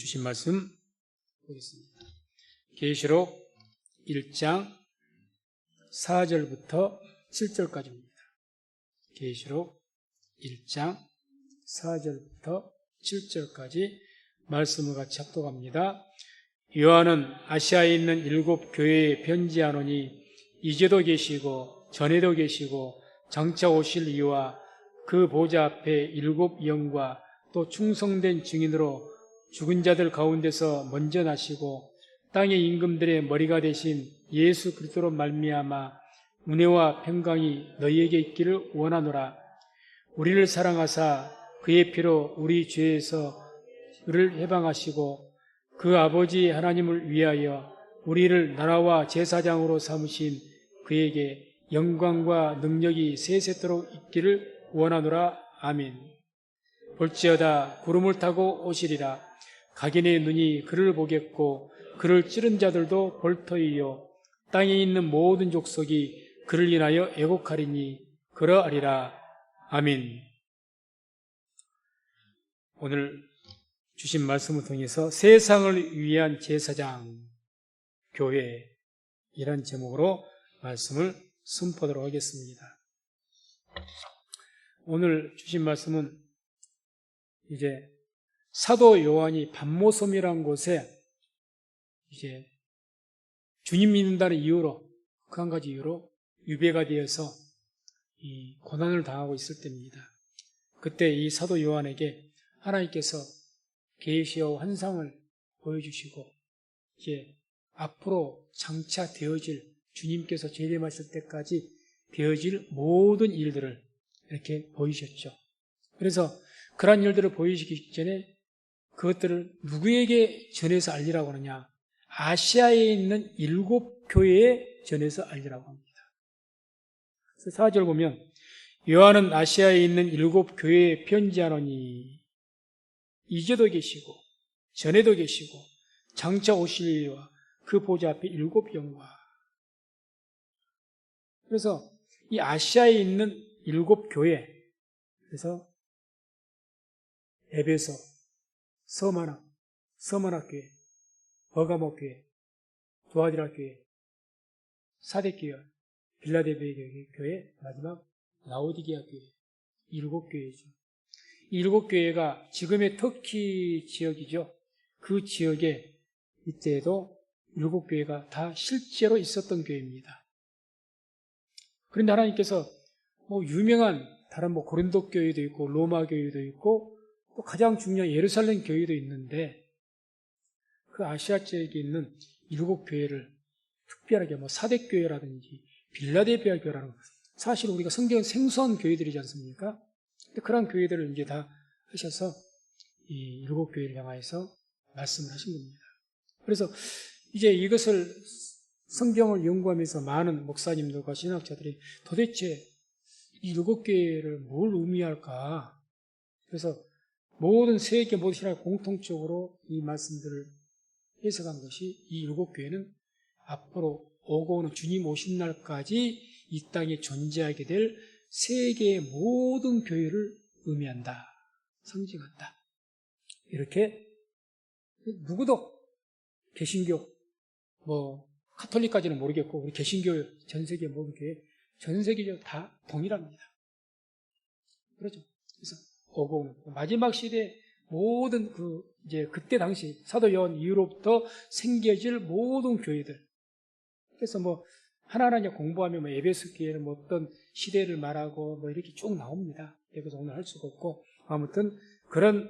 주신 말씀 보겠습니다. 계시록 1장 4절부터 7절까지입니다. 계시록 1장 4절부터 7절까지 말씀을 같이 합독합니다. 요한은 아시아에 있는 7 교회에 편지하노니 이제도 계시고 전에도 계시고 장차 오실 이와 그 보좌 앞에 7 영과 또 충성된 증인으로 죽은 자들 가운데서 먼저 나시고 땅의 임금들의 머리가 되신 예수 그리스도로 말미암아 은혜와 평강이 너희에게 있기를 원하노라. 우리를 사랑하사 그의 피로 우리 죄에서 우리를 해방하시고 그 아버지 하나님을 위하여 우리를 나라와 제사장으로 삼으신 그에게 영광과 능력이 세세토록 있기를 원하노라. 아멘. 볼지어다 구름을 타고 오시리라. 각인의 눈이 그를 보겠고 그를 찌른 자들도 볼 터이요 땅에 있는 모든 족속이 그를 인하여 애곡하리니 그러하리라. 아멘. 오늘 주신 말씀을 통해서 세상을 위한 제사장 교회 이런 제목으로 말씀을 선포하도록 하겠습니다. 오늘 주신 말씀은 이제 사도 요한이 반모섬이라는 곳에 이제 주님 믿는다는 이유로 그 한 가지 이유로 유배가 되어서 이 고난을 당하고 있을 때입니다. 그때 이 사도 요한에게 하나님께서 계시와 환상을 보여주시고 이제 앞으로 장차 되어질 주님께서 재림하실 때까지 되어질 모든 일들을 이렇게 보이셨죠. 그래서 그러한 일들을 보이시기 전에 그것들을 누구에게 전해서 알리라고 하느냐? 아시아에 있는 7 교회에 전해서 알리라고 합니다. 그래서 4절 보면 요한은 아시아에 있는 7 교회에 편지하노니 이제도 계시고 전에도 계시고 장차 오실 이와 그 보좌 앞에 7 영과. 그래서 이 아시아에 있는 7 교회, 그래서 에베소, 서마나, 서마나 교회, 버가모 교회, 두아디라 교회, 사데교회, 빌라델비아 교회, 마지막 라오디게아 교회, 7 교회죠. 이 7 교회가 지금의 터키 지역이죠. 그 지역에 이때에도 7 교회가 다 실제로 있었던 교회입니다. 그런데 하나님께서 유명한 다른 고린도 교회도 있고 로마 교회도 있고 또 가장 중요한 예루살렘 교회도 있는데 그 아시아 지역에 있는 7 교회를 특별하게 사대교회라든지 빌라델비아 교회라는 사실 우리가 성경은 생소한 교회들이지 않습니까? 근데 그런 교회들을 이제 다 하셔서 이 7 교회를 향하여서 말씀을 하신 겁니다. 그래서 이제 이것을 성경을 연구하면서 많은 목사님들과 신학자들이 도대체 이 7 교회를 뭘 의미할까? 그래서 모든 세계 모든 신학 공통적으로 이 말씀들을 해석한 것이 이 7 교회는 앞으로 오고 오는 주님 오신 날까지 이 땅에 존재하게 될 세계의 모든 교회를 의미한다, 상징한다. 이렇게 누구도 개신교, 카톨릭까지는 모르겠고 우리 개신교 전 세계 모든 교회 전 세계적으로 다 동일합니다. 그렇죠. 그래서 오고 오는 마지막 시대 모든 이제 그때 당시 사도 요한 이후로부터 생겨질 모든 교회들. 그래서 하나하나 이제 공부하면 에베소 교회는 어떤 시대를 말하고 이렇게 쭉 나옵니다. 그래서 오늘 할 수가 없고 아무튼 그런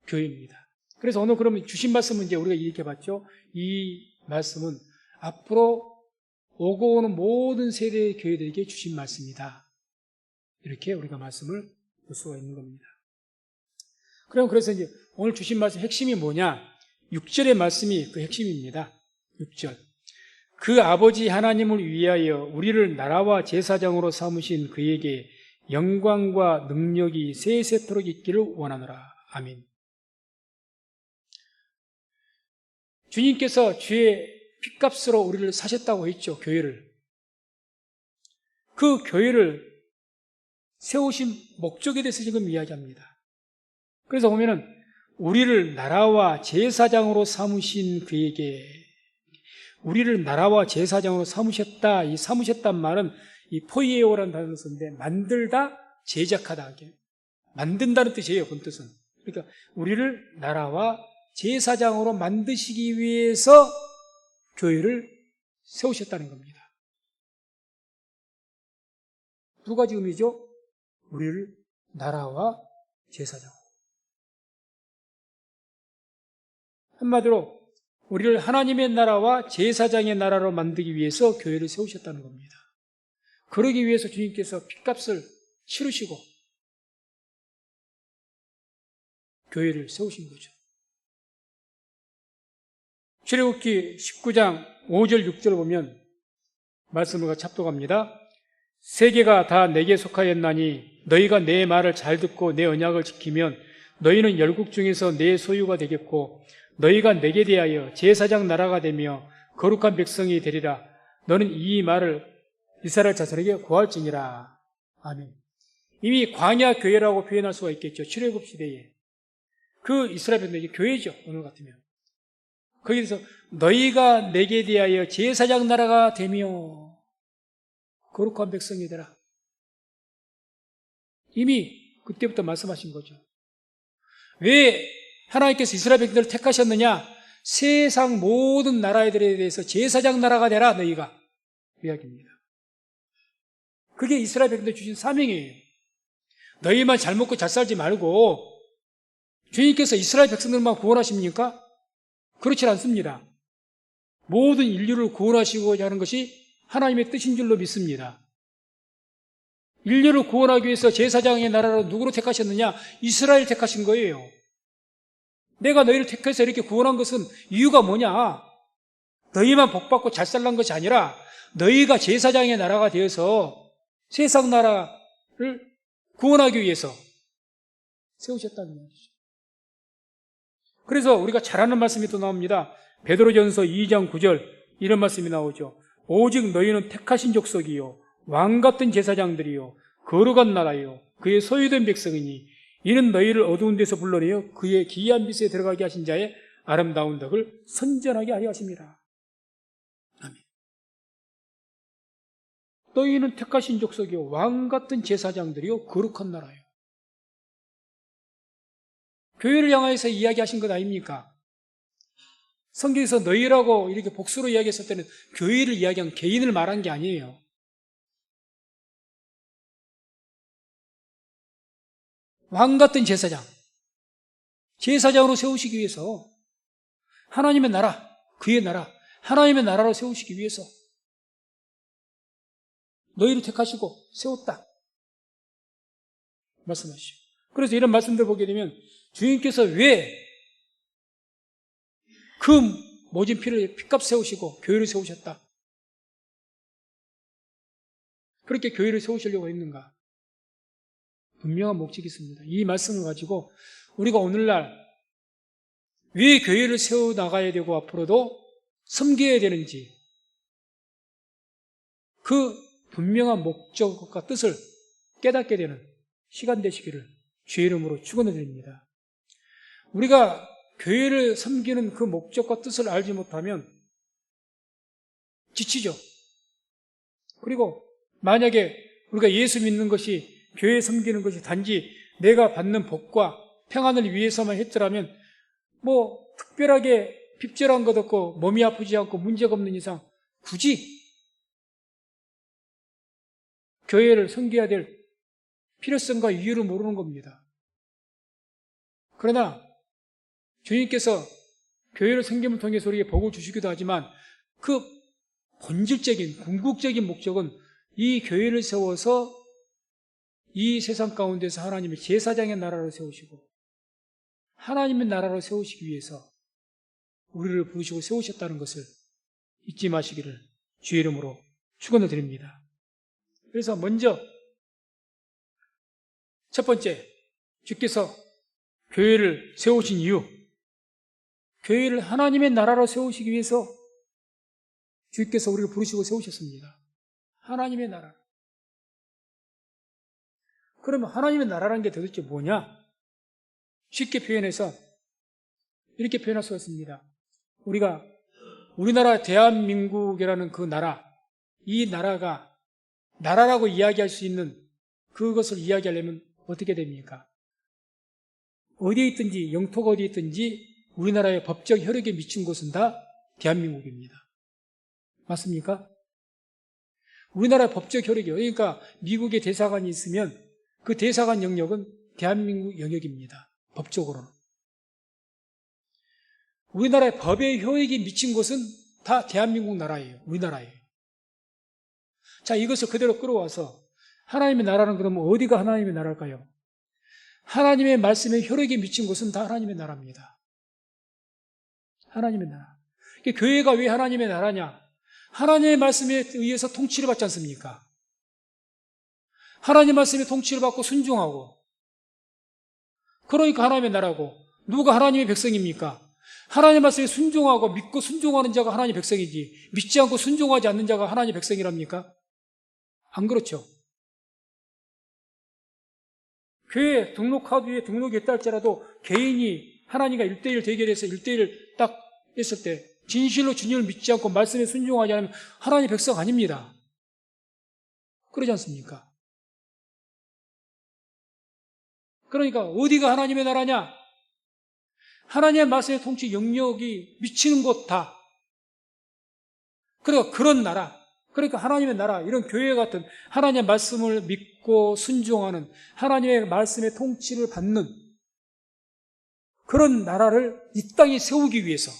교회입니다. 그래서 오늘 그러면 주신 말씀은 이제 우리가 이렇게 봤죠. 이 말씀은 앞으로 오고 오는 모든 세대의 교회들에게 주신 말씀이다. 이렇게 우리가 말씀을 볼 수가 있는 겁니다. 그래서 이제 오늘 주신 말씀 핵심이 뭐냐? 6절의 말씀이 그 핵심입니다. 6절. 그 아버지 하나님을 위하여 우리를 나라와 제사장으로 삼으신 그에게 영광과 능력이 세세토록 있기를 원하노라. 아멘. 주님께서 주의 핏값으로 우리를 사셨다고 했죠. 교회를. 그 교회를 세우신 목적에 대해서 지금 이야기합니다. 그래서 보면은 우리를 나라와 제사장으로 삼으신 그에게, 우리를 나라와 제사장으로 삼으셨다. 이 삼으셨단 말은 이 포이에오라는 단어를 쓰는데 만들다, 제작하다. 만든다는 뜻이에요. 그 뜻은. 그러니까 우리를 나라와 제사장으로 만드시기 위해서 교회를 세우셨다는 겁니다. 두 가지 의미죠. 우리를 나라와 제사장. 한마디로 우리를 하나님의 나라와 제사장의 나라로 만들기 위해서 교회를 세우셨다는 겁니다. 그러기 위해서 주님께서 핏값을 치르시고 교회를 세우신 거죠. 출애굽기 19장 5절 6절을 보면 말씀을 잡독합니다. 세계가 다 내게 속하였나니 너희가 내 말을 잘 듣고 내 언약을 지키면 너희는 열국 중에서 내 소유가 되겠고 너희가 내게 대하여 제사장 나라가 되며 거룩한 백성이 되리라. 너는 이 말을 이스라엘 자손에게 고할지니라. 아멘. 이미 광야 교회라고 표현할 수가 있겠죠. 출애굽 시대에 그 이스라엘 백성이 교회죠. 오늘 같으면 거기서 너희가 내게 대하여 제사장 나라가 되며 거룩한 백성이 되라. 이미 그때부터 말씀하신 거죠. 왜 하나님께서 이스라엘 백성들을 택하셨느냐? 세상 모든 나라들에 대해서 제사장 나라가 되라. 너희가 이야기입니다. 그게 이스라엘 백성들 주신 사명이에요. 너희만 잘 먹고 잘 살지 말고 주님께서 이스라엘 백성들만 구원하십니까? 그렇지 않습니다. 모든 인류를 구원하시고자 하는 것이 하나님의 뜻인 줄로 믿습니다. 인류를 구원하기 위해서 제사장의 나라로 누구로 택하셨느냐? 이스라엘 택하신 거예요. 내가 너희를 택해서 이렇게 구원한 것은 이유가 뭐냐? 너희만 복받고 잘 살란 것이 아니라 너희가 제사장의 나라가 되어서 세상 나라를 구원하기 위해서 세우셨다는 것이죠. 그래서 우리가 잘 아는 말씀이 또 나옵니다. 베드로전서 2장 9절 이런 말씀이 나오죠. 오직 너희는 택하신 족속이요 왕같은 제사장들이요 거룩한 나라요 그의 소유된 백성이니 이는 너희를 어두운 데서 불러내어 그의 기이한 빛에 들어가게 하신 자의 아름다운 덕을 선전하게 하려 하십니다. 아멘. 너희는 택하신 족속이요 왕같은 제사장들이요 거룩한 나라요. 교회를 향해서 이야기하신 것 아닙니까? 성경에서 너희라고 이렇게 복수로 이야기했을 때는 교회를 이야기한 개인을 말한 게 아니에요. 왕같은 제사장, 제사장으로 세우시기 위해서 하나님의 나라, 그의 나라, 하나님의 나라로 세우시기 위해서 너희를 택하시고 세웠다 말씀하시죠. 그래서 이런 말씀들 보게 되면 주님께서 왜 그 모진 피를 핏값 세우시고 교회를 세우셨다. 그렇게 교회를 세우시려고 했는가? 분명한 목적이 있습니다. 이 말씀을 가지고 우리가 오늘날 왜 교회를 세워나가야 되고 앞으로도 섬겨야 되는지 그 분명한 목적과 뜻을 깨닫게 되는 시간 되시기를 주의 이름으로 축원드립니다. 우리가 교회를 섬기는 그 목적과 뜻을 알지 못하면 지치죠. 그리고 만약에 우리가 예수 믿는 것이 교회 섬기는 것이 단지 내가 받는 복과 평안을 위해서만 했더라면 뭐 특별하게 핍절한 것 없고 몸이 아프지 않고 문제가 없는 이상 굳이 교회를 섬겨야 될 필요성과 이유를 모르는 겁니다. 그러나 주님께서 교회를 섬김을 통해서 우리에게 복을 주시기도 하지만 그 본질적인 궁극적인 목적은 이 교회를 세워서 이 세상 가운데서 하나님의 제사장의 나라로 세우시고 하나님의 나라로 세우시기 위해서 우리를 부르시고 세우셨다는 것을 잊지 마시기를 주의 이름으로 축원을 드립니다. 그래서 먼저 첫 번째, 주께서 교회를 세우신 이유, 교회를 하나님의 나라로 세우시기 위해서 주께서 우리를 부르시고 세우셨습니다. 하나님의 나라. 그러면 하나님의 나라라는 게 도대체 뭐냐? 쉽게 표현해서 이렇게 표현할 수가 있습니다. 우리나라 대한민국이라는 그 나라, 이 나라가 나라라고 이야기할 수 있는 그것을 이야기하려면 어떻게 됩니까? 어디에 있든지, 영토가 어디에 있든지 우리나라의 법적 혈육에 미친 곳은 다 대한민국입니다. 맞습니까? 우리나라의 법적 혈육이요. 그러니까 미국에 대사관이 있으면 그 대사관 영역은 대한민국 영역입니다. 법적으로는. 우리나라의 법의 효력이 미친 곳은 다 대한민국 나라예요. 우리나라예요. 자, 이것을 그대로 끌어와서 하나님의 나라는 그러면 어디가 하나님의 나라일까요? 하나님의 말씀에 효력이 미친 곳은 다 하나님의 나라입니다. 하나님의 나라. 교회가 왜 하나님의 나라냐? 하나님의 말씀에 의해서 통치를 받지 않습니까? 하나님의 말씀에 통치를 받고 순종하고, 그러니까 하나님의 나라고. 누가 하나님의 백성입니까? 하나님의 말씀에 순종하고 믿고 순종하는 자가 하나님의 백성이지, 믿지 않고 순종하지 않는 자가 하나님의 백성이랍니까? 안 그렇죠? 교회 등록카드에 등록이 있다 할지라도 개인이 하나님과 1대1 대결해서 1대1 딱 했을 때 진실로 주님을 믿지 않고 말씀에 순종하지 않으면 하나님의 백성 아닙니다. 그러지 않습니까? 그러니까 어디가 하나님의 나라냐? 하나님의 말씀의 통치 영역이 미치는 곳 다. 그러니까 그런 나라, 그러니까 하나님의 나라, 이런 교회 같은 하나님의 말씀을 믿고 순종하는, 하나님의 말씀의 통치를 받는 그런 나라를 이 땅에 세우기 위해서,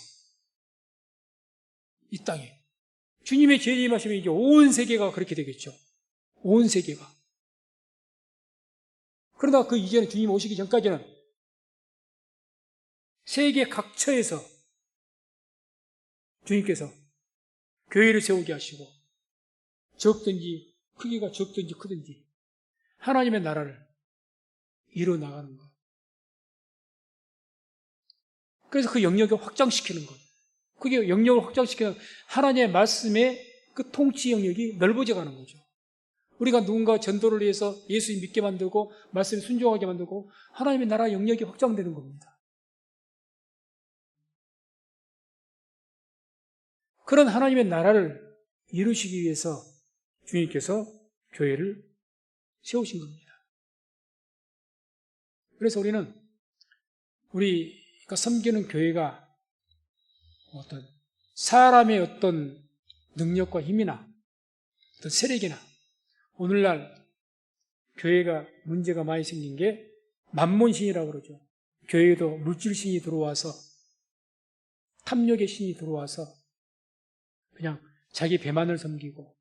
이 땅에 주님의 재림하시면 이제 온 세계가 그렇게 되겠죠. 온 세계가. 그러나 그 이전에 주님 오시기 전까지는 세계 각처에서 주님께서 교회를 세우게 하시고, 적든지 크기가 적든지 크든지 하나님의 나라를 이루어 나가는 것. 그래서 그 영역을 확장시키는 것. 그게 영역을 확장시키는 하나님의 말씀의 그 통치 영역이 넓어져 가는 거죠. 우리가 누군가 전도를 위해서 예수님 믿게 만들고 말씀에 순종하게 만들고 하나님의 나라 영역이 확장되는 겁니다. 그런 하나님의 나라를 이루시기 위해서 주님께서 교회를 세우신 겁니다. 그래서 우리가 섬기는 교회가 어떤 사람의 어떤 능력과 힘이나 어떤 세력이나, 오늘날 교회가 문제가 많이 생긴 게 만몬신이라고 그러죠. 교회에도 물질신이 들어와서, 탐욕의 신이 들어와서 그냥 자기 배만을 섬기고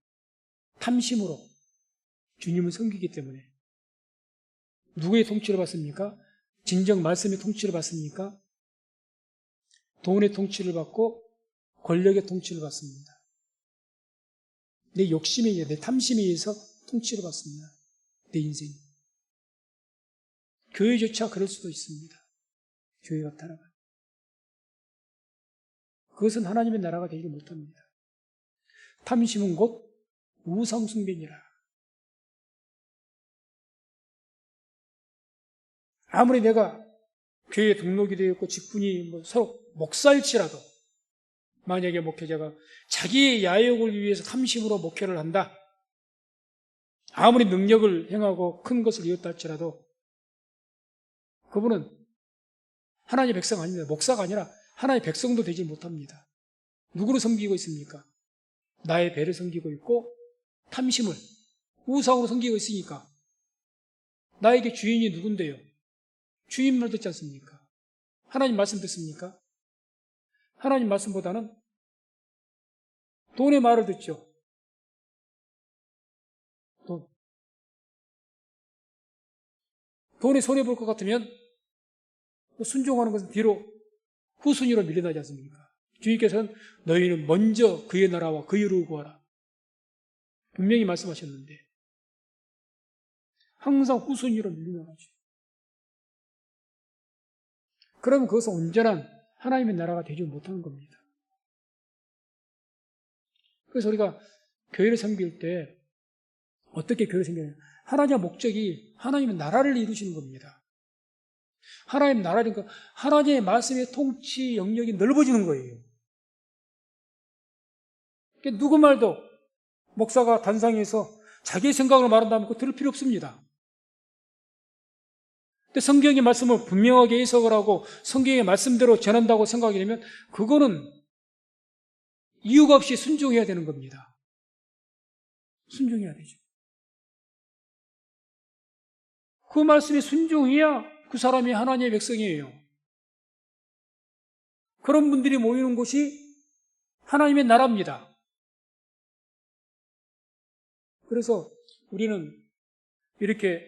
탐심으로 주님을 섬기기 때문에 누구의 통치를 받습니까? 진정 말씀의 통치를 받습니까? 돈의 통치를 받고 권력의 통치를 받습니다. 내 욕심에 의해, 내 탐심에 의해서 통치를 받습니다. 내 인생이. 교회조차 그럴 수도 있습니다. 교회가 타락한. 그것은 하나님의 나라가 되지 못합니다. 탐심은 곧 우상숭배니라. 아무리 내가 교회에 등록이 되어 있고 직분이 서로 목사일지라도, 만약에 목회자가 자기의 야욕을 위해서 탐심으로 목회를 한다, 아무리 능력을 행하고 큰 것을 이뤘다 할지라도 그분은 하나님의 백성 아닙니다. 목사가 아니라 하나님의 백성도 되지 못합니다. 누구를 섬기고 있습니까? 나의 배를 섬기고 있고 탐심을, 우상으로 섬기고 있으니까. 나에게 주인이 누군데요? 주인 말 듣지 않습니까? 하나님 말씀 듣습니까? 하나님 말씀보다는 돈의 말을 듣죠. 돈에 손해볼 것 같으면 순종하는 것은 뒤로 후순위로 밀려나지 않습니까? 주님께서는 너희는 먼저 그의 나라와 그의 의를 구하라, 분명히 말씀하셨는데 항상 후순위로 밀려나가죠. 그러면 그것은 온전한 하나님의 나라가 되지 못하는 겁니다. 그래서 우리가 교회를 섬길 때 어떻게 교회를 섬기느냐? 하나님의 목적이 하나님의 나라를 이루시는 겁니다. 하나님 나라니까 하나님의 말씀의 통치 영역이 넓어지는 거예요. 그러니까 누구 말도 목사가 단상에서 자기의 생각을 말한다면 그거 들을 필요 없습니다. 근데 성경의 말씀을 분명하게 해석을 하고 성경의 말씀대로 전한다고 생각이 되면 그거는 이유가 없이 순종해야 되는 겁니다. 순종해야 되죠. 그 말씀에 순종해야 그 사람이 하나님의 백성이에요. 그런 분들이 모이는 곳이 하나님의 나라입니다. 그래서 우리는 이렇게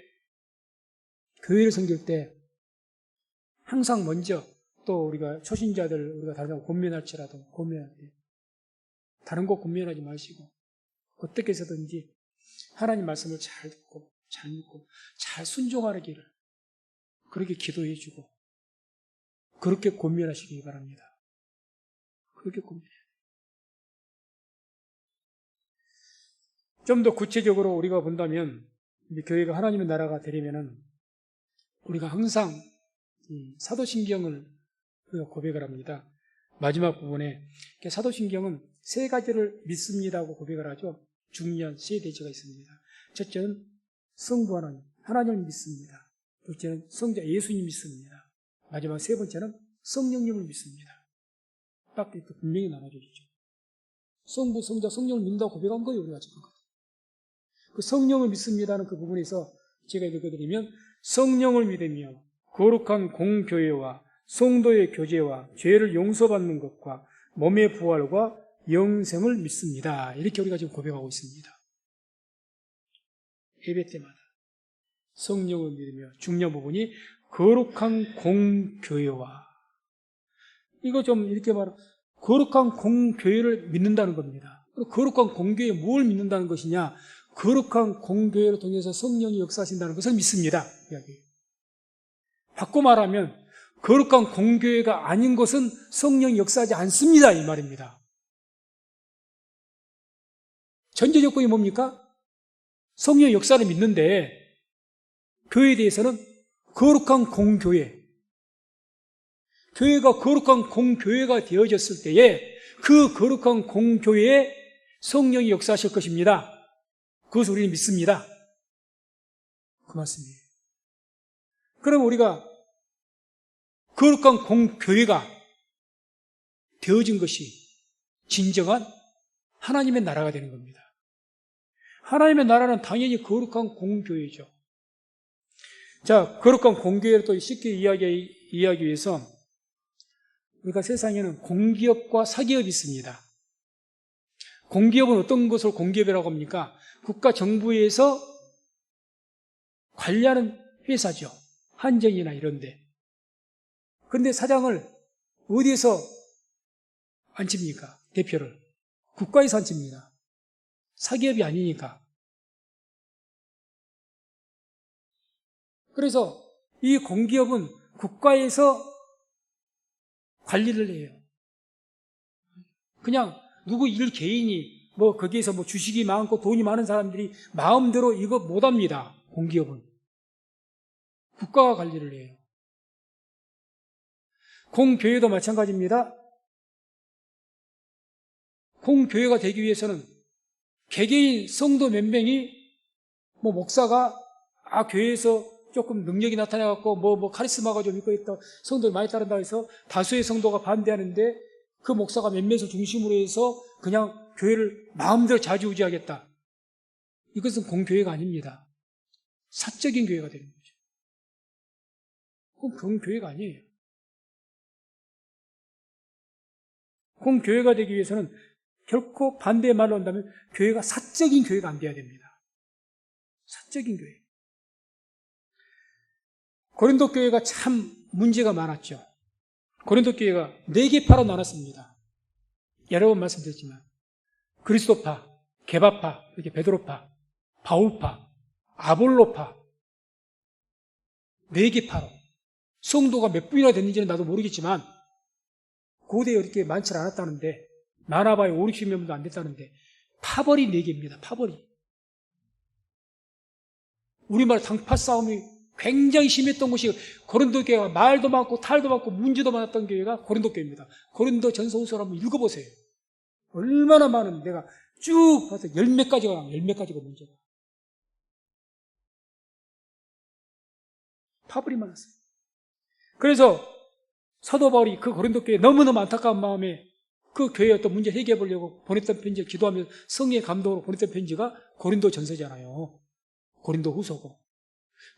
교회를 섬길 때 항상 먼저 또 우리가 초신자들 우리가 다른 거 권면할지라도 권면할 때 다른 거 권면하지 마시고 어떻게 해서든지 하나님 말씀을 잘 듣고 잘 믿고 잘 순종하는 길을 그렇게 기도해 주고 그렇게 권면하시기 바랍니다. 그렇게 권면해요. 좀 더 구체적으로 우리가 본다면 이제 교회가 하나님의 나라가 되려면은 우리가 항상 이 사도신경을 우리가 고백을 합니다. 마지막 부분에 사도신경은 세 가지를 믿습니다고 고백을 하죠. 중요한 세 대지가 있습니다. 첫째는 성부 하나님을 믿습니다. 둘째는 성자 예수님 믿습니다. 마지막 세 번째는 성령님을 믿습니다. 딱 이렇게 분명히 나눠져 있죠. 성부, 성자, 성령을 믿는다고 고백한 거예요. 우리가 지금. 그 성령을 믿습니다는 그 부분에서 제가 읽어드리면 성령을 믿으며 거룩한 공교회와 성도의 교제와 죄를 용서받는 것과 몸의 부활과 영생을 믿습니다. 이렇게 우리가 지금 고백하고 있습니다. 예배 때마다 성령을 믿으며 중요한 부분이 거룩한 공교회와 이거 좀 이렇게 말하면 거룩한 공교회를 믿는다는 겁니다. 거룩한 공교회에 뭘 믿는다는 것이냐? 거룩한 공교회를 통해서 성령이 역사하신다는 것을 믿습니다. 이야기. 바꿔 말하면 거룩한 공교회가 아닌 것은 성령이 역사하지 않습니다. 이 말입니다. 전제 조건이 뭡니까? 성령의 역사를 믿는데 교회에 대해서는 거룩한 공교회, 교회가 거룩한 공교회가 되어졌을 때에 그 거룩한 공교회에 성령이 역사하실 것입니다. 그것을 우리는 믿습니다. 그 말씀이에요. 그럼 우리가 거룩한 공교회가 되어진 것이 진정한 하나님의 나라가 되는 겁니다. 하나님의 나라는 당연히 거룩한 공교회죠. 자, 거룩한 공교회를 또 쉽게 이해하기 위해서 우리가 세상에는 공기업과 사기업이 있습니다. 공기업은 어떤 것을 공기업이라고 합니까? 국가 정부에서 관리하는 회사죠. 한전이나 이런데. 그런데 사장을 어디에서 앉힙니까? 대표를. 국가에서 앉힙니다. 사기업이 아니니까. 그래서 이 공기업은 국가에서 관리를 해요. 그냥 누구 일 개인이 거기에서 주식이 많고 돈이 많은 사람들이 마음대로 이거 못합니다. 공기업은. 국가가 관리를 해요. 공교회도 마찬가지입니다. 공교회가 되기 위해서는 개개인 성도 몇 명이 목사가 교회에서 조금 능력이 나타나갖고 카리스마가 좀 있고 있다 성도를 많이 따른다 해서 다수의 성도가 반대하는데 그 목사가 몇몇을 중심으로 해서 그냥 교회를 마음대로 좌지우지하겠다. 이것은 공교회가 아닙니다. 사적인 교회가 되는 거죠. 그건 공교회가 아니에요. 공교회가 되기 위해서는 결코 반대의 말로 한다면 교회가 사적인 교회가 안 돼야 됩니다. 사적인 교회. 고린도 교회가 참 문제가 많았죠. 고린도 교회가 4개파로 나눴습니다. 여러 번 말씀드렸지만 그리스도파, 게바파, 이렇게 베드로파, 바울파, 아볼로파 4개파로 성도가 몇 분이나 됐는지는 나도 모르겠지만 고대에 이렇게 많지 않았다는데 많아봐야 5, 60명도 안 됐다는데 파벌이 4개입니다. 파벌이. 우리말 당파 싸움이 굉장히 심했던 곳이 고린도 교회가 말도 많고 탈도 많고 문제도 많았던 교회가 고린도 교회입니다. 고린도 전서후서를 한번 읽어보세요. 얼마나 많은, 내가 쭉 봐서 열 몇 가지가 문제가. 파벌이 많았어요. 그래서 사도 바울이 그 고린도 교회에 너무너무 안타까운 마음에 그 교회의 어떤 문제 해결해 보려고 보냈던 편지, 기도하며 성령의 감동으로 보냈던 편지가 고린도 전서잖아요. 고린도 후서고.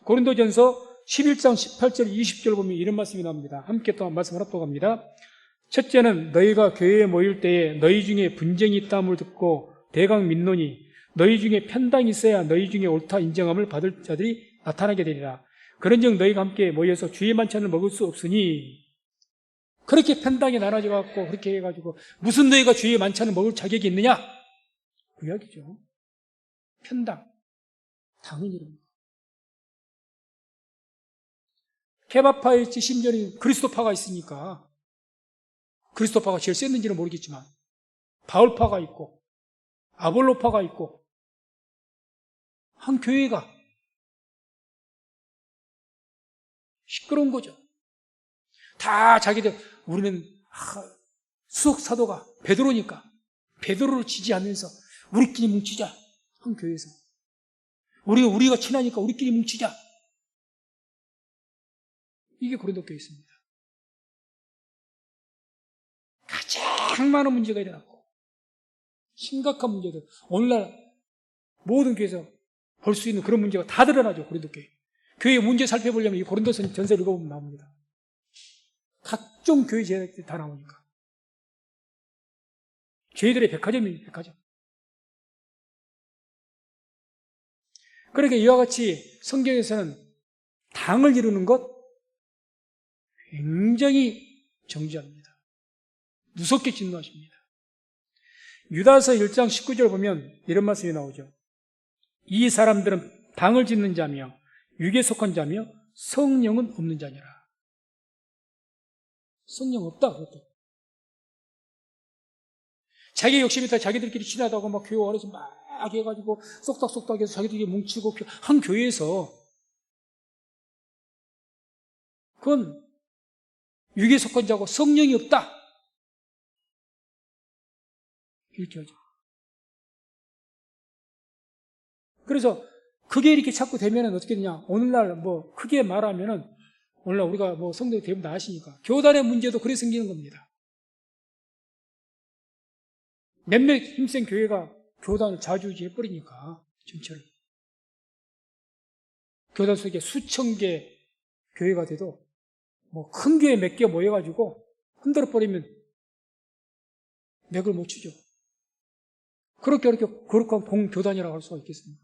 고린도 전서 11장 18절 20절 보면 이런 말씀이 나옵니다. 함께 또 말씀 하나 또 갑니다. 첫째는 너희가 교회에 모일 때에 너희 중에 분쟁이 있다함을 듣고 대강 민노니 너희 중에 편당이 있어야 너희 중에 옳다 인정함을 받을 자들이 나타나게 되리라. 그런즉 너희가 함께 모여서 주의 만찬을 먹을 수 없으니, 그렇게 편당이 나눠져 갖고 그렇게 해가지고 무슨 너희가 주의 만찬을 먹을 자격이 있느냐? 그 이야기죠. 편당. 당연히 이런 거. 케바파에 있지, 심지어는 그리스도파가 있으니까, 그리스도파가 제일 셌는지는 모르겠지만 바울파가 있고 아볼로파가 있고 한 교회가 시끄러운 거죠. 다 자기들, 우리는 수석 사도가 베드로니까 베드로를 지지하면서 우리끼리 뭉치자. 한 교회에서 우리가 친하니까 우리끼리 뭉치자. 이게 고린도 교회에 있습니다. 가장 많은 문제가 일어났고 심각한 문제들, 오늘날 모든 교회에서 볼 수 있는 그런 문제가 다 드러나죠. 고린도 교회. 교회의 문제 살펴보려면 이 고린도 전서를 읽어보면 나옵니다. 각종 교회 죄악들이 다 나오니까. 죄들의 백화점입니다. 백화점. 그러니까 이와 같이 성경에서는 당을 이루는 것 굉장히 정죄합니다. 무섭게 진노하십니다. 유다서 1장 19절 보면 이런 말씀이 나오죠. 이 사람들은 당을 짓는 자며 육에 속한 자며 성령은 없는 자니라. 성령 없다, 그것도. 자기 욕심이 있다, 자기들끼리 친하다고 막 교회 안에서 막 해가지고 쏙닥쏙닥 해서 자기들끼리 뭉치고 한 교회에서, 그건 육에 속한 자고 성령이 없다, 이렇게 하죠. 그래서 그게 이렇게 자꾸 되면은 어떻게 되냐, 오늘날 뭐 크게 말하면은, 오늘날 우리가 뭐 성도 대부분 다 아시니까 교단의 문제도 그래 생기는 겁니다. 몇몇 힘센 교회가 교단을 좌지우지 해버리니까, 전체를. 교단 속에 수천 개 교회가 돼도 뭐 큰 교회 몇 개 모여가지고 흔들어 버리면 맥을 못 추죠. 그렇게 거룩한 공교단이라고 할 수가 있겠습니까?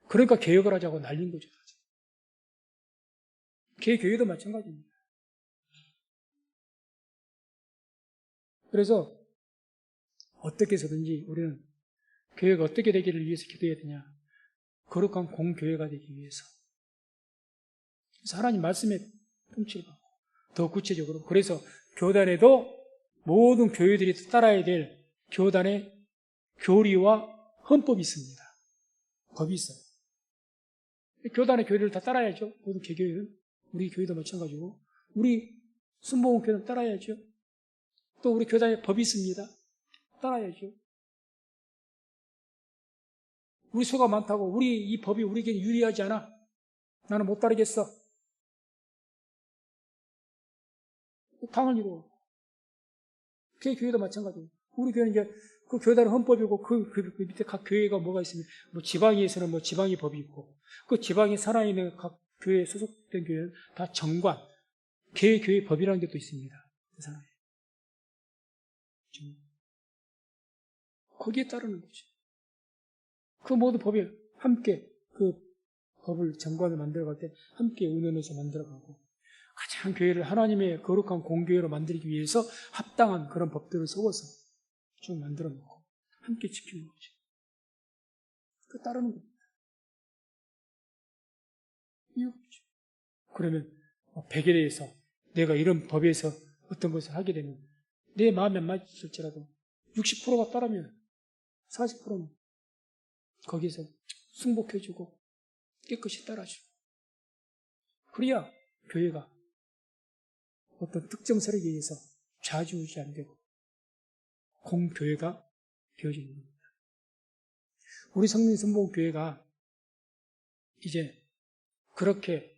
그러니까 개혁을 하자고 날린 거죠. 개교회도 마찬가지입니다. 그래서 어떻게 해서든지 우리는 교회가 어떻게 되기를 위해서 기도해야 되냐? 거룩한 공교회가 되기 위해서. 그래서 하나님 말씀에 통치를 받고 더 구체적으로, 그래서 교단에도 모든 교회들이 따라야 될 교단의 교리와 헌법이 있습니다. 법이 있어요. 교단의 교리를 다 따라야죠. 모든 개교회는. 우리 교회도 마찬가지고, 우리 순복음교회는 따라야죠. 또 우리 교단에 법이 있습니다. 따라야죠. 우리 수가 많다고 우리 이 법이 우리에게 유리하지 않아? 나는 못 따르겠어. 당을 이루어. 교회도 마찬가지고, 우리 교회는 이제 그 교단의 헌법이고, 그 밑에 각 교회가 뭐가 있습니까? 뭐 지방에서는 뭐 지방의 법이 있고, 그 지방에 살아있는 각 교회에 소속된 교회는 다 정관, 교회 법이라는 게 또 있습니다. 그 사람에. 거기에 따르는 거죠. 그 모든 법이 함께, 그 법을, 정관을 만들어갈 때 함께 의논해서 만들어가고, 가장 교회를 하나님의 거룩한 공교회로 만들기 위해서 합당한 그런 법들을 세워서 쭉 만들어 놓고 함께 지키는 거죠. 그 따르는 겁니다. 이유죠. 그러면 100에 대해서 내가 이런 법에서 어떤 것을 하게 되면 내 마음에 안 맞을지라도 60%가 따르면 40%는 거기서 승복해주고 깨끗이 따라주고, 그래야 교회가 어떤 특정 세력에 의해서 좌지우지 안 되고 공교회가 되어지는 겁니다. 우리 성민선보교회가 이제 그렇게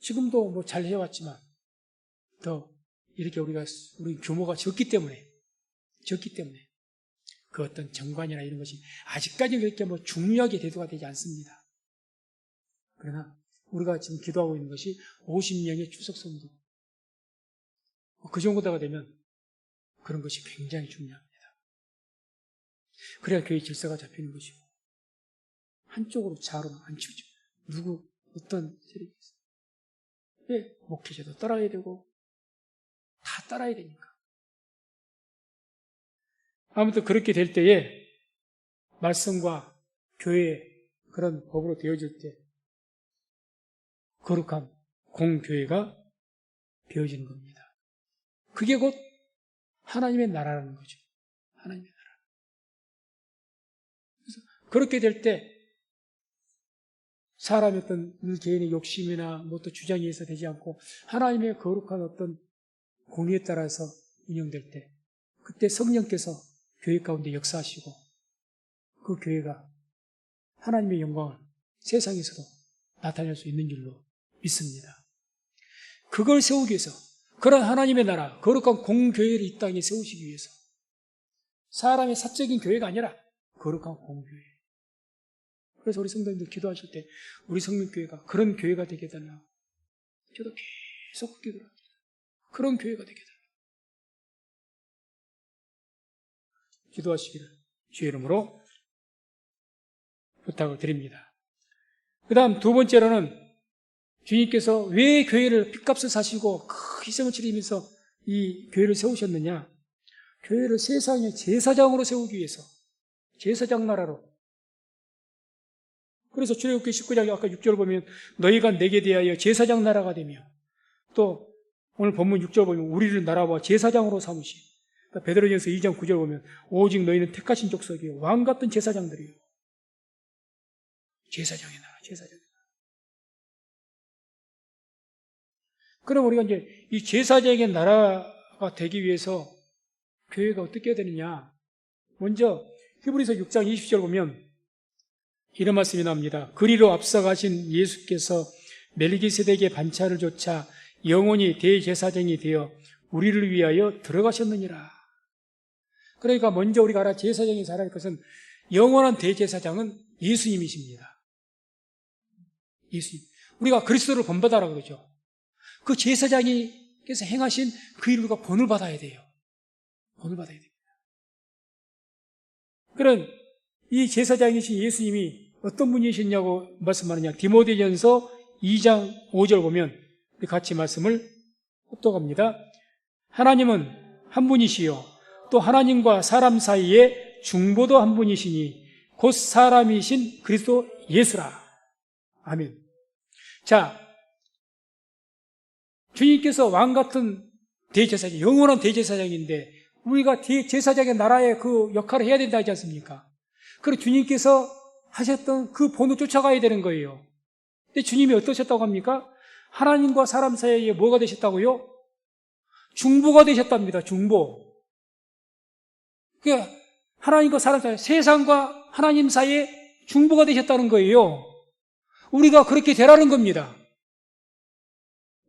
지금도 뭐 잘 해왔지만 더 이렇게 우리 규모가 적기 때문에 그 어떤 정관이나 이런 것이 아직까지 그렇게 뭐 중요하게 대두가 되지 않습니다. 그러나 우리가 지금 기도하고 있는 것이 50명의 추석성도 그 정도가 되면 그런 것이 굉장히 중요합니다. 그래야 교회 질서가 잡히는 것이고 한쪽으로 좌로는 안 치우죠. 누구 어떤 세력이 있어요. 왜? 목회자도 따라야 되고 다 따라야 되니까. 아무튼 그렇게 될 때에 말씀과 교회의 그런 법으로 되어질 때 거룩한 공교회가 되어지는 겁니다. 그게 곧 하나님의 나라라는 거죠. 하나님의 나라. 그래서 그렇게 될 때 사람의 어떤 개인의 욕심이나 뭐 또 주장에 의해서 되지 않고 하나님의 거룩한 어떤 공의에 따라서 운영될 때 그때 성령께서 교회 가운데 역사하시고 그 교회가 하나님의 영광을 세상에서도 나타낼 수 있는 줄로 믿습니다. 그걸 세우기 위해서 그런 하나님의 나라, 거룩한 공교회를 이 땅에 세우시기 위해서 사람의 사적인 교회가 아니라 거룩한 공교회. 그래서 우리 성도님들 기도하실 때 우리 성민교회가 그런 교회가 되게 해달라고 저도 계속 기도를 합니다. 그런 교회가 되게 해달라고 기도하시기를 주의 이름으로 부탁을 드립니다. 그 다음 두 번째로는 주님께서 왜 교회를 핏값을 사시고 큰 희생을 치르면서 이 교회를 세우셨느냐? 교회를 세상의 제사장으로 세우기 위해서 제사장 나라로. 그래서 출애굽기 19장 아까 6절 보면 너희가 내게 대하여 제사장 나라가 되며 또 오늘 본문 6절 보면 우리를 나라와 제사장으로 삼으시. 베드로전서 2장 9절 보면 오직 너희는 택하신 족속이요 왕 같은 제사장들이요. 제사장의 나라, 제사장의 나라. 그럼 우리가 이제 이 제사장의 나라가 되기 위해서 교회가 어떻게 해야 되느냐? 먼저 히브리서 6장 20절 보면 이런 말씀이 나옵니다. 그리로 앞서가신 예수께서 멜기세덱의 반차를 조차 영원히 대제사장이 되어 우리를 위하여 들어가셨느니라. 그러니까 먼저 우리가 알아 제사장이 살아야 할 것은 영원한 대제사장은 예수님이십니다. 예수님. 우리가 그리스도를 본받아라 그러죠. 그 제사장이께서 행하신 그 일을 우리가 본을 받아야 돼요. 본을 받아야 됩니다. 그런 이 제사장이신 예수님이 어떤 분이셨냐고 말씀하느냐. 디모데전서 2장 5절 보면 같이 말씀을 합독합니다. 하나님은 한 분이시요 또 하나님과 사람 사이에 중보도 한 분이시니 곧 사람이신 그리스도 예수라. 아멘. 자, 주님께서 왕같은 대제사장, 영원한 대제사장인데 우리가 제사장의 나라의 그 역할을 해야 된다 하지 않습니까? 그리고 주님께서 하셨던 그 본을 쫓아가야 되는 거예요. 근데 주님이 어떠셨다고 합니까? 하나님과 사람 사이에 뭐가 되셨다고요? 중보가 되셨답니다. 중보. 그러니까 하나님과 사람 사이, 세상과 하나님 사이에 중보가 되셨다는 거예요. 우리가 그렇게 되라는 겁니다.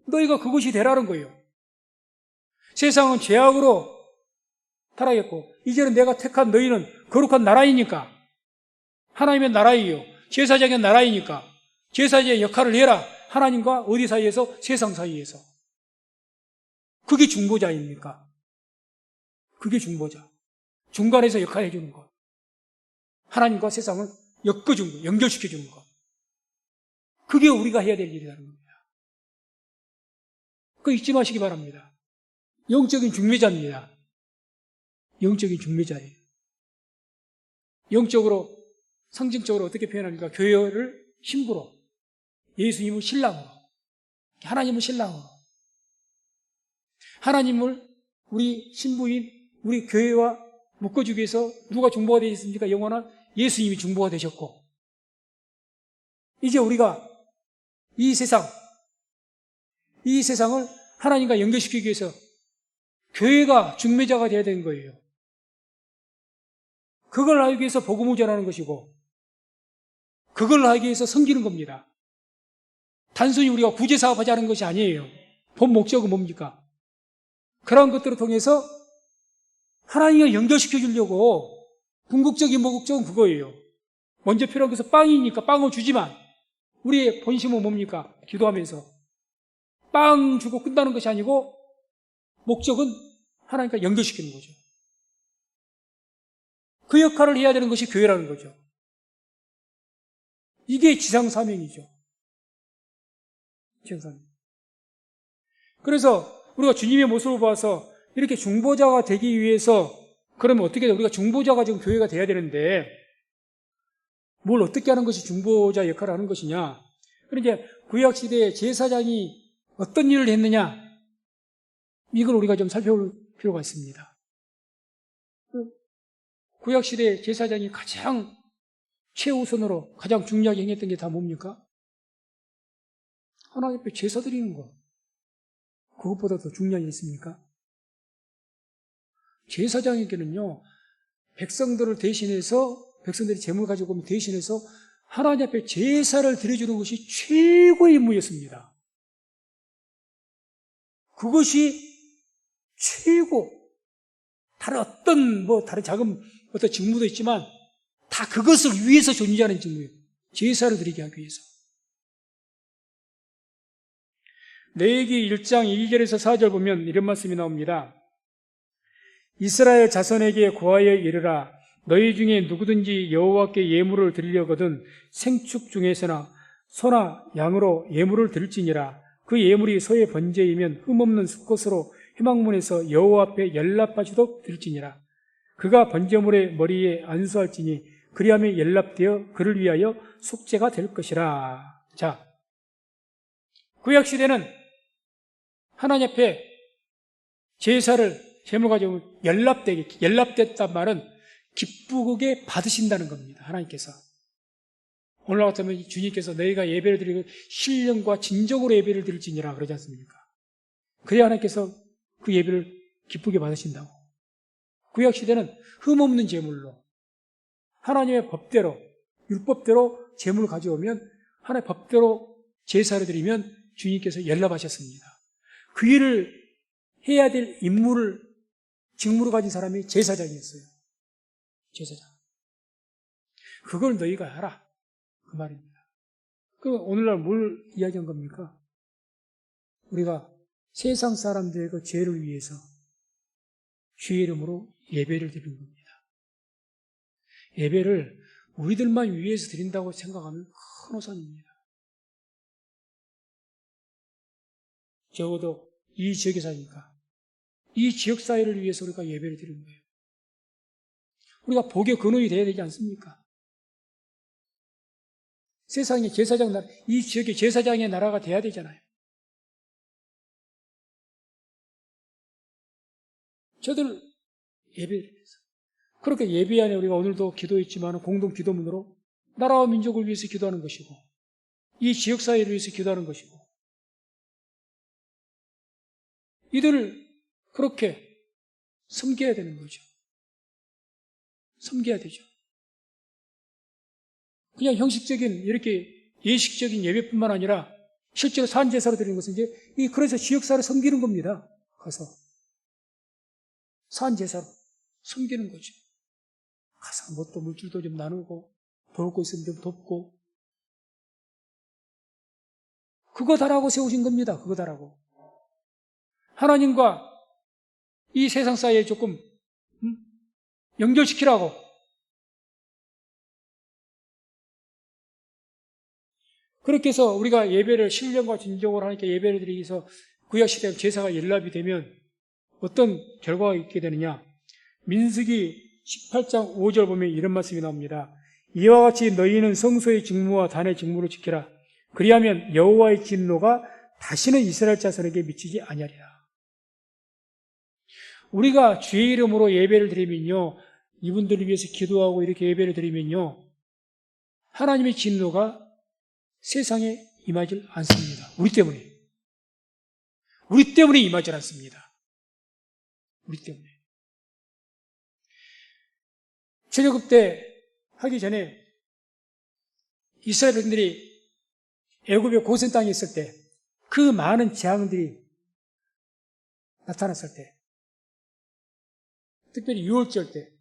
너희가 그것이 되라는 거예요. 세상은 죄악으로 타락했고 이제는 내가 택한 너희는 거룩한 나라이니까 하나님의 나라이요 제사장의 나라이니까 제사장의 역할을 해라. 하나님과 어디 사이에서? 세상 사이에서. 그게 중보자입니까? 그게 중보자. 중간에서 역할을 해주는 것. 하나님과 세상을 엮어주는 것, 연결시켜주는 것. 그게 우리가 해야 될 일이라는 겁니다. 그거 잊지 마시기 바랍니다. 영적인 중매자입니다. 영적인 중매자예요. 영적으로, 상징적으로 어떻게 표현합니까? 교회를 신부로, 예수님을 신랑으로, 하나님을 신랑으로, 하나님을 우리 신부인 우리 교회와 묶어주기 위해서 누가 중보가 되셨습니까? 영원한 예수님이 중보가 되셨고 이제 우리가 이 세상 이 세상을 하나님과 연결시키기 위해서 교회가 중매자가 되어야 되는 거예요. 그걸 하기 위해서 복음을 전하는 것이고 그걸 하기 위해서 섬기는 겁니다. 단순히 우리가 구제사업하지 않은 것이 아니에요. 본 목적은 뭡니까? 그런 것들을 통해서 하나님과 연결시켜 주려고 궁극적인 목적은 그거예요. 먼저 필요한 것은 빵이니까 빵을 주지만 우리의 본심은 뭡니까? 기도하면서 빵 주고 끝나는 것이 아니고 목적은 하나님과 연결시키는 거죠. 그 역할을 해야 되는 것이 교회라는 거죠. 이게 지상사명이죠. 지상사명. 그래서 우리가 주님의 모습을 봐서 이렇게 중보자가 되기 위해서 그러면 어떻게 돼? 우리가 중보자가 지금 교회가 돼야 되는데 뭘 어떻게 하는 것이 중보자 역할을 하는 것이냐? 그런데 구약시대에 제사장이 어떤 일을 했느냐? 이걸 우리가 좀 살펴볼 필요가 있습니다. 구약시대 제사장이 가장 최우선으로 가장 중요하게 행했던 게 다 뭡니까? 하나님 앞에 제사 드리는 것. 그것보다 더 중요한 게 있습니까? 제사장에게는요, 백성들을 대신해서, 백성들이 재물 가지고 오면 대신해서 하나님 앞에 제사를 드려주는 것이 최고의 임무였습니다. 그것이 최고. 다른 다른 작은 어떤 직무도 있지만 다 그것을 위해서 존재하는 직무예요. 제사를 드리게 하기 위해서. 레위기 1장 2절에서 4절 보면 이런 말씀이 나옵니다. 이스라엘 자손에게 고하여 이르라. 너희 중에 누구든지 여호와께 예물을 드리려거든 생축 중에서나 소나 양으로 예물을 드릴지니라. 그 예물이 소의 번제이면 흠없는 수컷으로 회막문에서 여호와 앞에 연락하시도록 드릴지니라. 그가 번제물의 머리에 안수할지니 그리하면 연락되어 그를 위하여 속죄가 될 것이라. 자, 구약시대는 하나님 앞에 제사를 제물 가지고 연락됐단 말은 기쁘게 받으신다는 겁니다. 하나님께서. 오늘 같으면 주님께서 너희가 예배를 드리고 신령과 진정으로 예배를 드릴지니라 그러지 않습니까? 그래야 하나님께서 그 예배를 기쁘게 받으신다고. 구약시대는 흠없는 제물로 하나님의 법대로 율법대로 제물을 가져오면 하나님의 법대로 제사를 드리면 주님께서 연락하셨습니다. 그 일을 해야 될 직무를 가진 사람이 제사장이었어요. 제사장. 그걸 너희가 하라. 그 말입니다. 그럼 오늘날 뭘 이야기한 겁니까? 우리가 세상 사람들의 그 죄를 위해서 주의 이름으로 예배를 드리는 겁니다. 예배를 우리들만 위해서 드린다고 생각하면 큰 오산입니다. 적어도 이 지역에 사니까 이 지역 사회를 위해서 우리가 예배를 드리는 거예요. 우리가 복의 근원이 되어야 되지 않습니까? 세상에 제사장 나라, 이 지역의 제사장의 나라가 돼야 되잖아요. 저들 예배를 위해서. 그렇게 예배 안에 우리가 오늘도 기도했지만 공동 기도문으로 나라와 민족을 위해서 기도하는 것이고 이 지역 사회를 위해서 기도하는 것이고 이들을 그렇게 섬겨야 되는 거죠. 섬겨야 되죠. 그냥 형식적인 이렇게 예식적인 예배뿐만 아니라 실제로 산제사로 드리는 것은 이제 그래서 지역사를 섬기는 겁니다. 가서 산제사로 섬기는 거죠. 가서 뭣도 물질도 좀 나누고 도울 거 있으면 좀 돕고 그거 다라고 세우신 겁니다. 그거 다라고. 하나님과 이 세상 사이에 조금 연결시키라고. 그렇게 해서 우리가 예배를 신령과 진정으로 하나님께 예배를 드리기 위해서 구약시대 제사가 연락이 되면 어떤 결과가 있게 되느냐. 민수기 18장 5절 보면 이런 말씀이 나옵니다. 이와 같이 너희는 성소의 직무와 단의 직무를 지키라. 그리하면 여호와의 진노가 다시는 이스라엘 자손에게 미치지 아니하리라. 우리가 주의 이름으로 예배를 드리면요, 이분들을 위해서 기도하고 이렇게 예배를 드리면요, 하나님의 진노가 세상에 임하지 않습니다. 우리 때문에. 우리 때문에 임하지 않습니다. 우리 때문에. 출애굽 때 하기 전에 이스라엘 백성들이 애굽의 고센 땅에 있을 때 그 많은 재앙들이 나타났을 때, 특별히 유월절 때,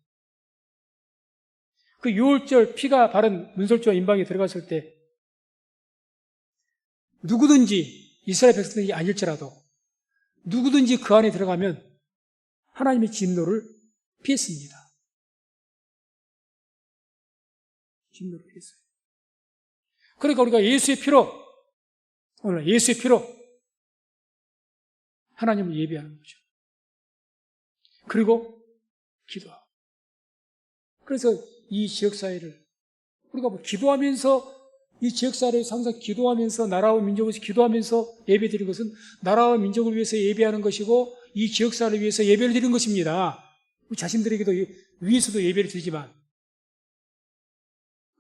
그 유월절 피가 바른 문설주와 인방에 들어갔을 때 누구든지 이스라엘 백성들이 아닐지라도 누구든지 그 안에 들어가면 하나님의 진노를 피했습니다. 진노를 피했어요. 그러니까 우리가 예수의 피로, 오늘 예수의 피로 하나님을 예배하는 거죠. 그리고 기도하고. 그래서 이 지역사회를 우리가 기도하면서 이 지역사회를 항상 기도하면서 나라와 민족을 위해서 기도하면서 예배드리는 것은 나라와 민족을 위해서 예배하는 것이고 이 지역사회를 위해서 예배를 드리는 것입니다. 우리 자신들에게도 위해서도 예배를 드리지만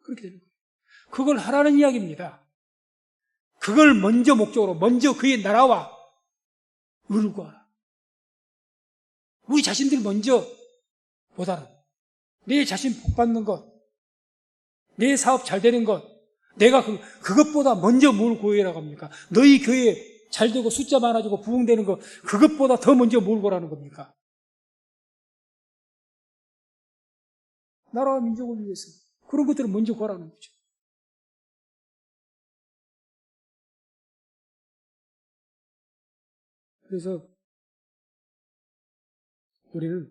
그렇게 되는 거예요. 그걸 하라는 이야기입니다. 그걸 먼저 목적으로 먼저 그의 나라와 의를 구하라. 우리 자신들 먼저 보다는 내 자신 복받는 것, 내 사업 잘 되는 것, 내가 그것보다 먼저 뭘 구해라고 합니까? 너희 교회 잘 되고 숫자 많아지고 부흥되는 것, 그것보다 더 먼저 뭘 구하라는 겁니까? 나라와 민족을 위해서 그런 것들을 먼저 구하라는 거죠. 그래서 우리는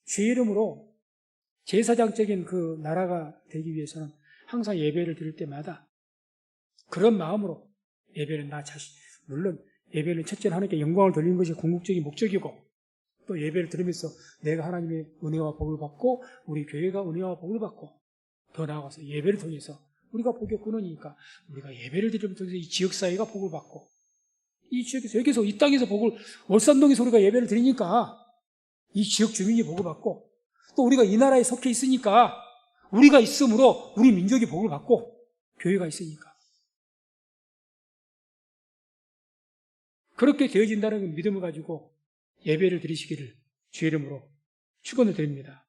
주의 이름으로 제사장적인 그 나라가 되기 위해서는 항상 예배를 드릴 때마다 그런 마음으로 예배는 나 자신, 물론 예배는 첫째는 하나님께 영광을 돌리는 것이 궁극적인 목적이고 또 예배를 드리면서 내가 하나님의 은혜와 복을 받고 우리 교회가 은혜와 복을 받고 더 나아가서 예배를 통해서 우리가 복의 근원이니까 우리가 예배를 드리면서 이 지역사회가 복을 받고 이 지역에서 여기서 이 땅에서 복을 월산동에서 우리가 예배를 드리니까 이 지역 주민이 복을 받고 또 우리가 이 나라에 속해 있으니까 우리가 있으므로 우리 민족이 복을 받고 교회가 있으니까 그렇게 되어진다는 믿음을 가지고 예배를 드리시기를 주의 이름으로 축원을 드립니다.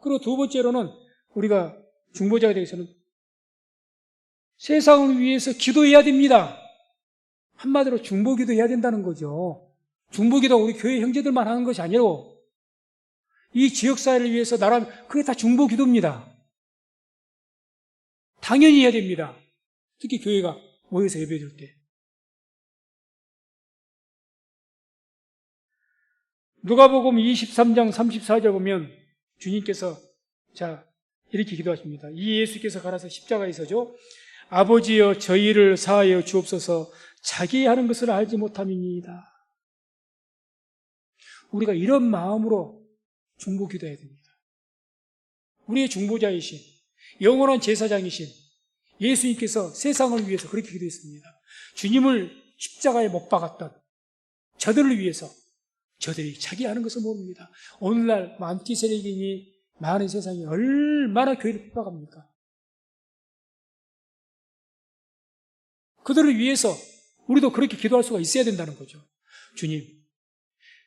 그리고 두 번째로는 우리가 중보자가 되어서는 세상을 위해서 기도해야 됩니다. 한마디로 중보기도 해야 된다는 거죠. 중보기도 우리 교회 형제들만 하는 것이 아니고 이 지역사회를 위해서 나라 그게 다 중보기도입니다. 당연히 해야 됩니다. 특히 교회가 모여서 예배드릴 때. 누가복음 23장 34절 보면 주님께서 이렇게 기도하십니다. 이 예수께서 가라사 십자가에 서죠. 아버지여 저희를 사하여 주옵소서 자기 하는 것을 알지 못함이니이다. 우리가 이런 마음으로 중보 기도해야 됩니다. 우리의 중보자이신 영원한 제사장이신 예수님께서 세상을 위해서 그렇게 기도했습니다. 주님을 십자가에 못 박았던 저들을 위해서 저들이 자기 하는 것을 모릅니다. 오늘날 안티세력인이 많은 세상이 얼마나 교회를 핍박합니까? 그들을 위해서 우리도 그렇게 기도할 수가 있어야 된다는 거죠. 주님,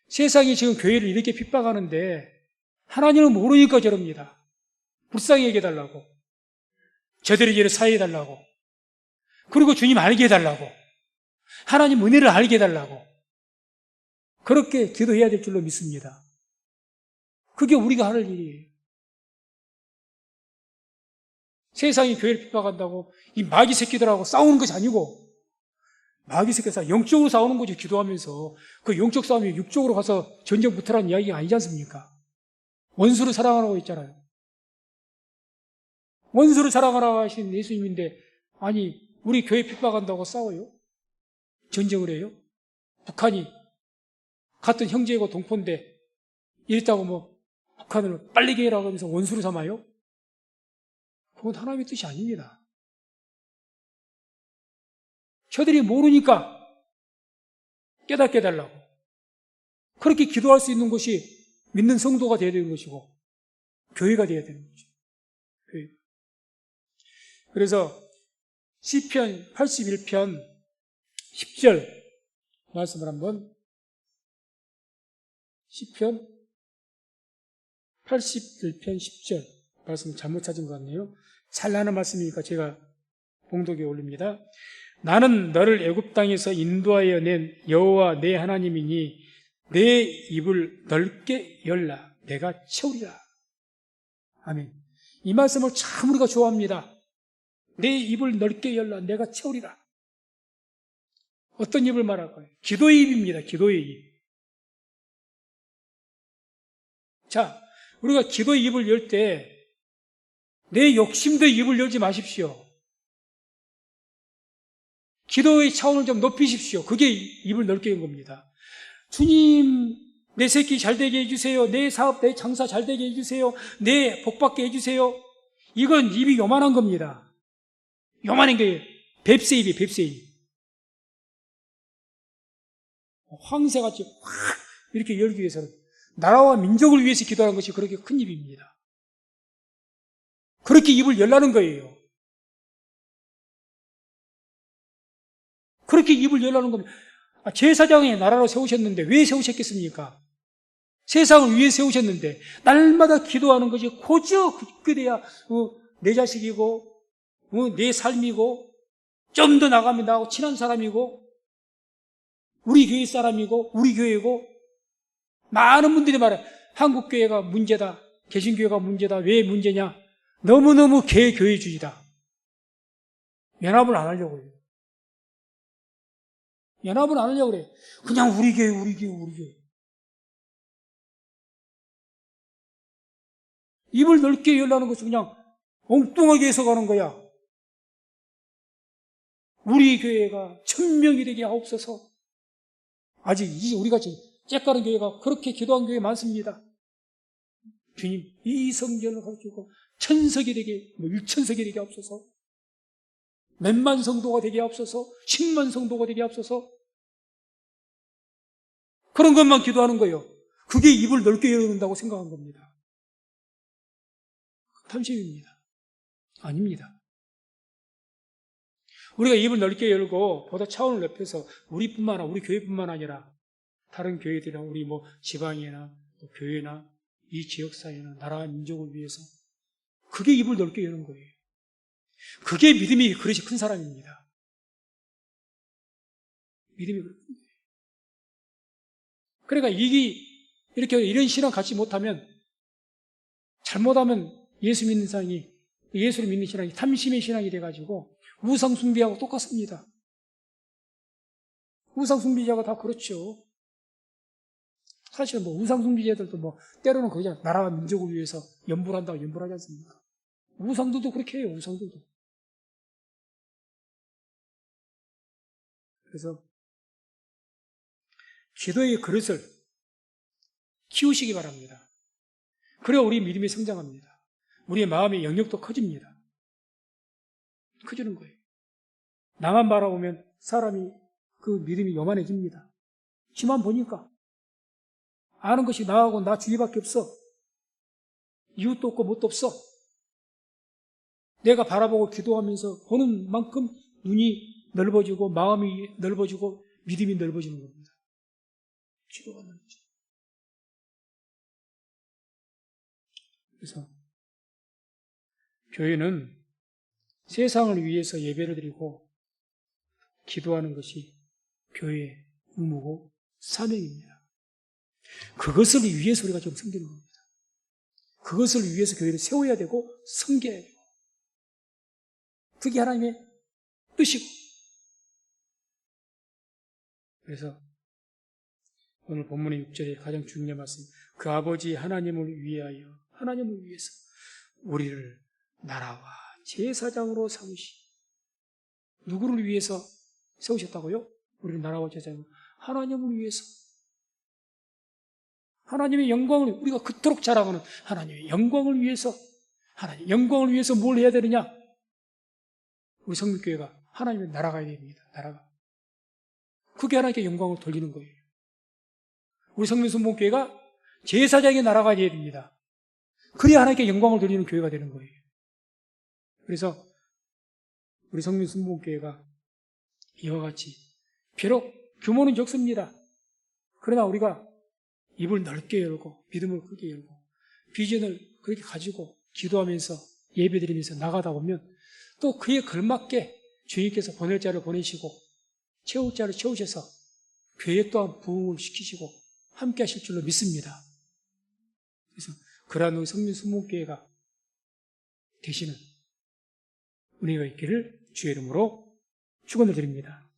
세상이 지금 교회를 이렇게 핍박하는데 하나님은 모르니까 저럽니다. 불쌍히 여겨달라고, 저들의 죄를 사해달라고, 그리고 주님 알게 해달라고, 하나님 은혜를 알게 해달라고 그렇게 기도해야 될 줄로 믿습니다. 그게 우리가 할 일이에요. 세상이 교회를 핍박한다고 이 마귀 새끼들하고 싸우는 것이 아니고 마귀 새끼들 영적으로 싸우는 거지. 기도하면서 그 영적 싸움이 육적으로 가서 전쟁 붙으라는 이야기가 아니지 않습니까? 원수를 사랑하라고 했잖아요. 원수를 사랑하라고 하신 예수님인데 아니 우리 교회 핍박한다고 싸워요? 전쟁을 해요? 북한이 같은 형제이고 동포인데 이랬다고 북한을 빨리게 해라고 하면서 원수를 삼아요? 그건 하나님의 뜻이 아닙니다. 저들이 모르니까 깨닫게 해달라고 그렇게 기도할 수 있는 것이 믿는 성도가 되어야 되는 것이고 교회가 되어야 되는 거죠. 교회. 그래서 시편 81편 10절 말씀을 한번 시편 81편 10절 말씀 잘못 찾은 것 같네요. 찬란한 말씀이니까 제가 봉독에 올립니다. 나는 너를 애굽 땅에서 인도하여 낸 여호와 내 하나님이니 내 입을 넓게 열라 내가 채우리라. 아멘. 이 말씀을 참 우리가 좋아합니다. 내 입을 넓게 열라 내가 채우리라. 어떤 입을 말할까요? 기도의 입입니다. 기도의 입. 자, 우리가 기도의 입을 열 때 내 욕심도 입을 열지 마십시오. 기도의 차원을 좀 높이십시오. 그게 입을 넓게 연 겁니다. 주님, 내 새끼 잘 되게 해주세요. 내 사업, 내 장사 잘 되게 해주세요. 내 복 받게 해주세요. 이건 입이 요만한 겁니다. 요만한 게 뱁새 입이에요. 뱁새 입. 황새같이 확 이렇게 열기 위해서는 나라와 민족을 위해서 기도하는 것이 그렇게 큰 입입니다. 그렇게 입을 열라는 거예요. 그렇게 입을 열라는 겁니다. 제사장의 나라로 세우셨는데 왜 세우셨겠습니까? 세상을 위해 세우셨는데 날마다 기도하는 것이 고저 그래야 내 자식이고 내 삶이고 좀 더 나가면 나하고 친한 사람이고 우리 교회 사람이고 우리 교회고 많은 분들이 말해 한국 교회가 문제다. 개신교회가 문제다. 왜 문제냐? 너무너무 개교회주의다. 연합을 안 하려고 해요. 연합을 안 하려고 그래요. 그냥 우리 교회. 입을 넓게 열라는 것은 그냥 엉뚱하게 해석하는 거야. 우리 교회가 1000명이 되게 하옵소서. 아직 우리가 지금 째까는 교회가 그렇게 기도한 교회 많습니다. 주님, 이 성전을 가르치고 1000석이 되게, 1000석이 되게 하옵소서. 몇만 성도가 되게 하옵소서. 10만 성도가 되게 하옵소서. 그런 것만 기도하는 거예요. 그게 입을 넓게 열는다고 생각한 겁니다. 탐심입니다. 아닙니다. 우리가 입을 넓게 열고 보다 차원을 넓혀서 우리뿐만 아니라 우리 교회뿐만 아니라 다른 교회들이나 우리 지방이나 교회나 이 지역사회나 나라와 민족을 위해서 그게 입을 넓게 여는 거예요. 그게 믿음이 그릇이 큰 사람입니다. 믿음이 그릇이 큰 거예요. 그러니까 이렇게 이런 신앙 갖지 못하면 잘못하면 예수를 믿는 신앙이 탐심의 신앙이 돼가지고 우상 숭배하고 똑같습니다. 우상 숭배자가 다 그렇죠. 사실 우상 숭배자들도 때로는 그냥 나라와 민족을 위해서 연불한다고 연불하지 않습니까? 우상들도 그렇게 해요. 우상들도. 그래서 기도의 그릇을 키우시기 바랍니다. 그래야 우리 믿음이 성장합니다. 우리의 마음의 영역도 커집니다. 커지는 거예요. 나만 바라보면 사람이 그 믿음이 요만해집니다. 지만 보니까 아는 것이 나하고 나 주위밖에 없어. 이웃도 없고 뭣도 없어. 내가 바라보고 기도하면서 보는 만큼 눈이 넓어지고 마음이 넓어지고 믿음이 넓어지는 겁니다. 기도가 넓어지죠. 그래서 교회는 세상을 위해서 예배를 드리고 기도하는 것이 교회의 의무고 사명입니다. 그것을 위해서 우리가 좀 섬기는 겁니다. 그것을 위해서 교회를 세워야 되고 섬겨야 되고 그게 하나님의 뜻이고 그래서 오늘 본문의 6절에 가장 중요한 말씀 그 아버지 하나님을 위해서 우리를 나라와 제사장으로 삼으시 누구를 위해서 세우셨다고요? 우리를 나라와 제사장으로 하나님을 위해서 하나님의 영광을 우리가 그토록 자랑하는 하나님의 영광을 위해서 하나님의 영광을 위해서 뭘 해야 되느냐? 우리 성립교회가 하나님의 나라가 됩니다. 나라가 그게 하나님께 영광을 돌리는 거예요. 우리 성민순복교회가 제사장의 나라가 되어야 됩니다. 그래야 하나님께 영광을 돌리는 교회가 되는 거예요. 그래서 우리 성민순복교회가 이와 같이 비록 규모는 적습니다. 그러나 우리가 입을 넓게 열고 믿음을 크게 열고 비전을 그렇게 가지고 기도하면서 예배드리면서 나가다 보면 또 그에 걸맞게 주님께서 보낼 자를 보내시고 채울 자를 채우셔서 교회 또한 부흥을 시키시고 함께 하실 줄로 믿습니다. 그래서 그러한 우리 성민순복교회가 되시는 은혜가 있기를 주의 이름으로 축원을 드립니다.